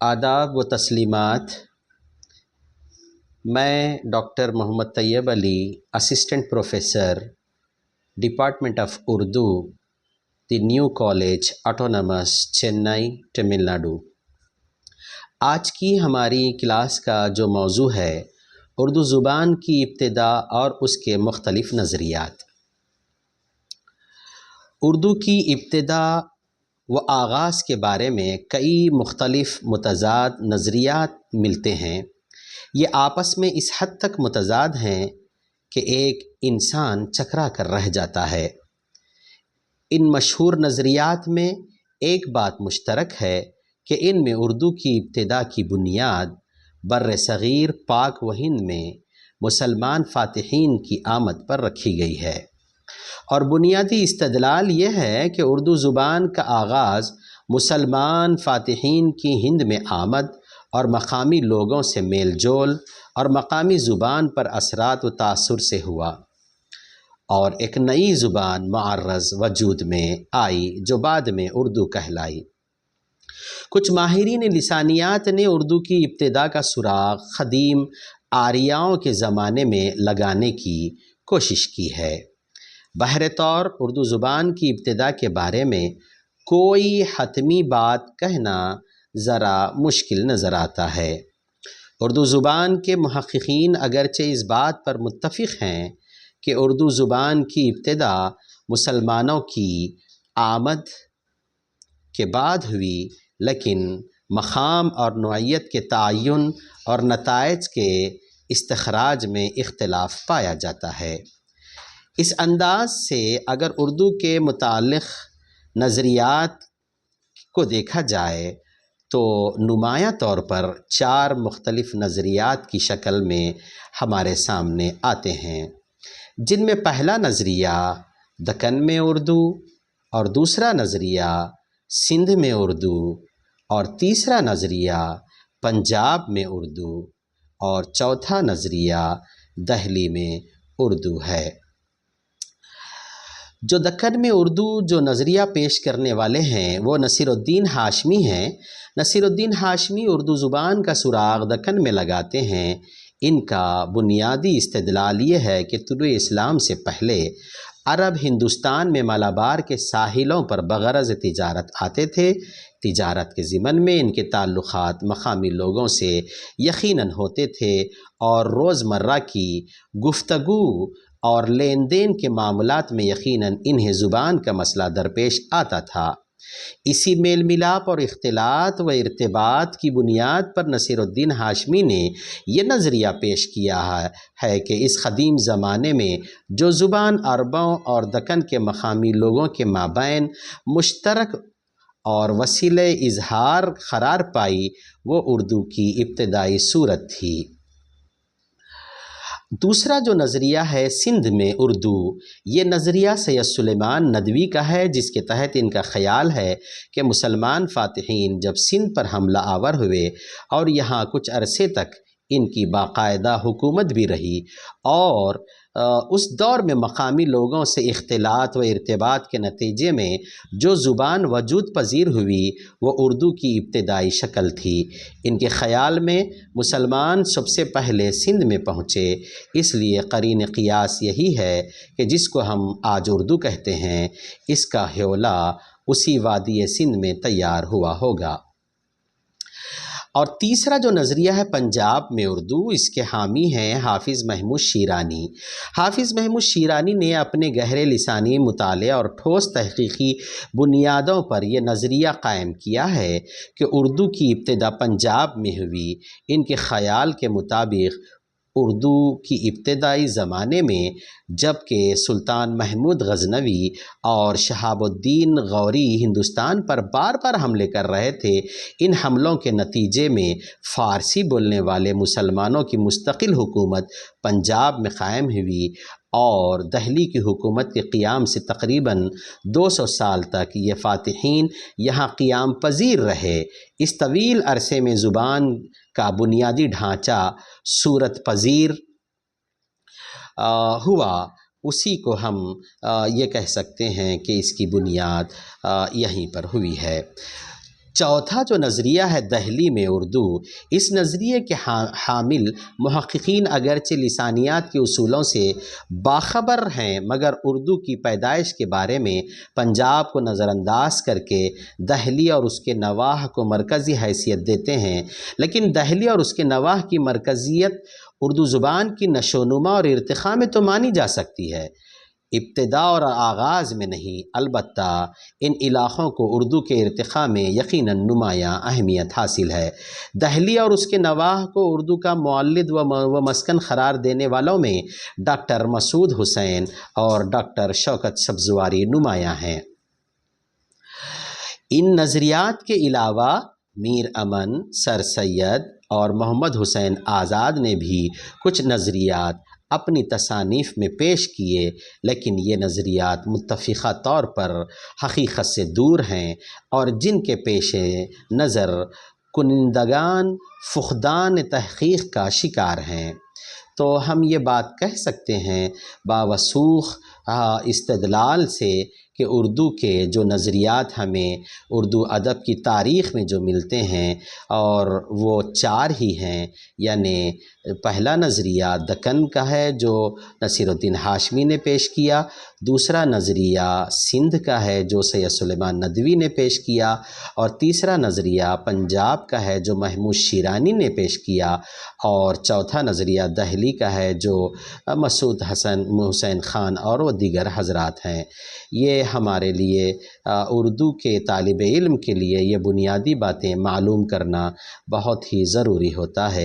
آداب و تسلیمات۔ میں doctor Mohammad Tayyab Ali, assistant professor, department of Urdu, the new college autonomous, Chennai, Tamil Nadu. آج کی ہماری کلاس کا جو موضوع ہے اردو زبان کی ابتدا اور اس کے مختلف نظریات۔ اردو کی ابتدا و آغاز کے بارے میں کئی مختلف متضاد نظریات ملتے ہیں۔ یہ آپس میں اس حد تک متضاد ہیں کہ ایک انسان چکرا کر رہ جاتا ہے۔ ان مشہور نظریات میں ایک بات مشترک ہے کہ ان میں اردو کی ابتدا کی بنیاد بر صغیر پاک و ہند میں مسلمان فاتحین کی آمد پر رکھی گئی ہے، اور بنیادی استدلال یہ ہے کہ اردو زبان کا آغاز مسلمان فاتحین کی ہند میں آمد اور مقامی لوگوں سے میل جول اور مقامی زبان پر اثرات و تاثر سے ہوا، اور ایک نئی زبان معرض وجود میں آئی جو بعد میں اردو کہلائی۔ کچھ ماہرین لسانیات نے اردو کی ابتدا کا سراغ قدیم آریاؤں کے زمانے میں لگانے کی کوشش کی ہے۔ بہر طور اردو زبان کی ابتدا کے بارے میں کوئی حتمی بات کہنا ذرا مشکل نظر آتا ہے۔ اردو زبان کے محققین اگرچہ اس بات پر متفق ہیں کہ اردو زبان کی ابتدا مسلمانوں کی آمد کے بعد ہوئی، لیکن مقام اور نوعیت کے تعین اور نتائج کے استخراج میں اختلاف پایا جاتا ہے۔ اس انداز سے اگر اردو کے متعلق نظریات کو دیکھا جائے تو نمایاں طور پر چار مختلف نظریات کی شکل میں ہمارے سامنے آتے ہیں، جن میں پہلا نظریہ دکن میں اردو، اور دوسرا نظریہ سندھ میں اردو، اور تیسرا نظریہ پنجاب میں اردو، اور چوتھا نظریہ دہلی میں اردو ہے۔ جو دکن میں اردو جو نظریہ پیش کرنے والے ہیں وہ نصیر الدین ہاشمی ہیں۔ نصیر الدین ہاشمی اردو زبان کا سراغ دکن میں لگاتے ہیں۔ ان کا بنیادی استدلال یہ ہے کہ طلوع اسلام سے پہلے عرب ہندوستان میں مالابار کے ساحلوں پر بغرض تجارت آتے تھے۔ تجارت کے ضمن میں ان کے تعلقات مقامی لوگوں سے یقیناً ہوتے تھے، اور روزمرہ کی گفتگو اور لین دین کے معاملات میں یقیناً انہیں زبان کا مسئلہ درپیش آتا تھا۔ اسی میل ملاپ اور اختلاط و ارتباط کی بنیاد پر نصیر الدین ہاشمی نے یہ نظریہ پیش کیا ہے کہ اس قدیم زمانے میں جو زبان عربوں اور دکن کے مقامی لوگوں کے مابین مشترک اور وسیلہ اظہار قرار پائی وہ اردو کی ابتدائی صورت تھی۔ دوسرا جو نظریہ ہے سندھ میں اردو، یہ نظریہ سید سلیمان ندوی کا ہے، جس کے تحت ان کا خیال ہے کہ مسلمان فاتحین جب سندھ پر حملہ آور ہوئے اور یہاں کچھ عرصے تک ان کی باقاعدہ حکومت بھی رہی، اور اس دور میں مقامی لوگوں سے اختلاط و ارتباط کے نتیجے میں جو زبان وجود پذیر ہوئی وہ اردو کی ابتدائی شکل تھی۔ ان کے خیال میں مسلمان سب سے پہلے سندھ میں پہنچے، اس لیے قرین قیاس یہی ہے کہ جس کو ہم آج اردو کہتے ہیں اس کا حولہ اسی وادی سندھ میں تیار ہوا ہوگا۔ اور تیسرا جو نظریہ ہے پنجاب میں اردو، اس کے حامی ہیں حافظ محمود شیرانی۔ حافظ محمود شیرانی نے اپنے گہرے لسانی مطالعے اور ٹھوس تحقیقی بنیادوں پر یہ نظریہ قائم کیا ہے کہ اردو کی ابتدا پنجاب میں ہوئی۔ ان کے خیال کے مطابق اردو کی ابتدائی زمانے میں جب کہ سلطان محمود غزنوی اور شہاب الدین غوری ہندوستان پر بار بار حملے کر رہے تھے، ان حملوں کے نتیجے میں فارسی بولنے والے مسلمانوں کی مستقل حکومت پنجاب میں قائم ہوئی، اور دہلی کی حکومت کے قیام سے تقریباً 200 سال تک یہ فاتحین یہاں قیام پذیر رہے۔ اس طویل عرصے میں زبان کا بنیادی ڈھانچہ صورت پذیر ہوا، اسی کو ہم یہ کہہ سکتے ہیں کہ اس کی بنیاد یہیں پر ہوئی ہے۔ چوتھا جو نظریہ ہے دہلی میں اردو، اس نظریے کے حامل محققین اگرچہ لسانیات کے اصولوں سے باخبر ہیں، مگر اردو کی پیدائش کے بارے میں پنجاب کو نظر انداز کر کے دہلی اور اس کے نواح کو مرکزی حیثیت دیتے ہیں۔ لیکن دہلی اور اس کے نواح کی مرکزیت اردو زبان کی نشوونما اور ارتقاء میں تو مانی جا سکتی ہے، ابتدا اور آغاز میں نہیں۔ البتہ ان علاقوں کو اردو کے ارتقاء میں یقیناً نمایاں اہمیت حاصل ہے۔ دہلی اور اس کے نواح کو اردو کا مولد و مسکن قرار دینے والوں میں ڈاکٹر مسعود حسین اور ڈاکٹر شوکت سبزواری نمایاں ہیں۔ ان نظریات کے علاوہ میر امن، سر سید اور محمد حسین آزاد نے بھی کچھ نظریات اپنی تصانیف میں پیش کیے، لیکن یہ نظریات متفقہ طور پر حقیقت سے دور ہیں اور جن کے پیش نظر کنندگان فقدان تحقیق کا شکار ہیں۔ تو ہم یہ بات کہہ سکتے ہیں باوثوق استدلال سے کہ اردو کے جو نظریات ہمیں اردو ادب کی تاریخ میں جو ملتے ہیں اور وہ 4 ہی ہیں، یعنی پہلا نظریہ دکن کا ہے جو نصیر الدین ہاشمی نے پیش کیا، دوسرا نظریہ سندھ کا ہے جو سید سلیمان ندوی نے پیش کیا، اور تیسرا نظریہ پنجاب کا ہے جو محمود شیرانی نے پیش کیا، اور چوتھا نظریہ دہلی کا ہے جو مسعود حسین خان اور وہ دیگر حضرات ہیں۔ یہ ہمارے لیے اردو کے طالب علم کے لیے یہ بنیادی باتیں معلوم کرنا بہت ہی ضروری ہوتا ہے۔